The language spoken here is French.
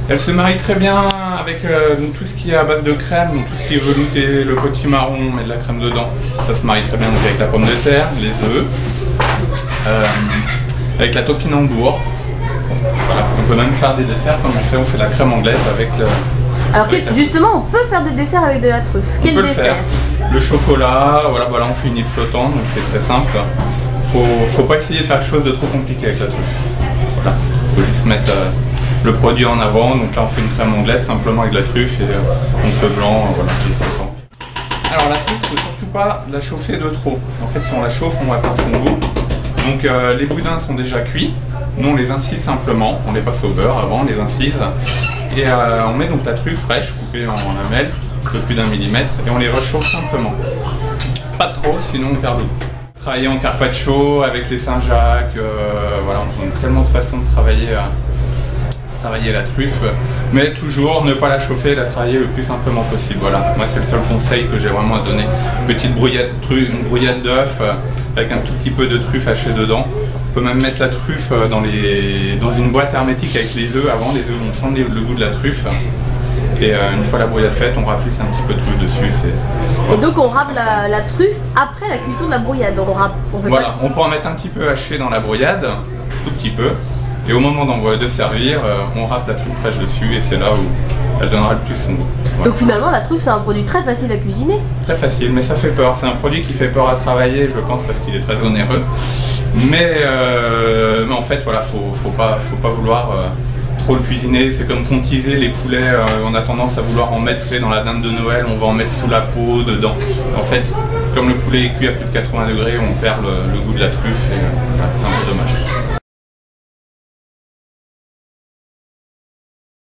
Elle se marie très bien avec tout ce qui est à base de crème, donc tout ce qui est velouté, le potimarron, on met de la crème dedans. Ça se marie très bien donc, avec la pomme de terre, les œufs, avec la topinambour. Voilà. On peut même faire des desserts comme on fait de la crème anglaise avec le... Alors que justement, on peut faire des desserts avec de la truffe. Quel dessert? Le chocolat, voilà, on fait une île flottante, donc c'est très simple. Faut pas essayer de faire quelque chose de trop compliqué avec la truffe. Voilà. Faut juste mettre le produit en avant. Donc là, on fait une crème anglaise simplement avec de la truffe et oncle blanc, voilà, qui est flottant. Alors la truffe, faut surtout pas la chauffer de trop. En fait, si on la chauffe, on va perdre son goût. Donc les boudins sont déjà cuits. Nous, on les incise simplement. On les passe au beurre avant, on les incise. Et on met donc la truffe fraîche coupée en lamelles, de plus d'1 millimètre, et on les réchauffe simplement. Pas trop, sinon on perd le goût. Travailler en carpaccio avec les Saint-Jacques, voilà, on a tellement de façons de travailler la truffe, mais toujours ne pas la chauffer, la travailler le plus simplement possible. Voilà, moi c'est le seul conseil que j'ai vraiment à donner. Petite une brouillade d'œufs avec un tout petit peu de truffe hachée dedans. On peut même mettre la truffe dans une boîte hermétique avec les œufs. Avant, les œufs vont prendre le goût de la truffe. Et une fois la brouillade faite, on rajoute un petit peu de truffe dessus. Et donc on râpe la truffe après la cuisson de la brouillade. Voilà, on peut en mettre un petit peu haché dans la brouillade, tout petit peu. Et au moment de servir, on râpe la truffe fraîche dessus et c'est là où elle donnera le plus son goût. Voilà. Donc finalement la truffe c'est un produit très facile à cuisiner. Très facile, mais ça fait peur. C'est un produit qui fait peur à travailler, je pense, parce qu'il est très onéreux. Mais en fait, voilà, faut pas vouloir trop le cuisiner. C'est comme contiser les poulets. On a tendance à vouloir en mettre dans la dinde de Noël. On va en mettre sous la peau, dedans. En fait, comme le poulet est cuit à plus de 80 degrés, on perd le goût de la truffe. Et voilà, c'est un peu dommage.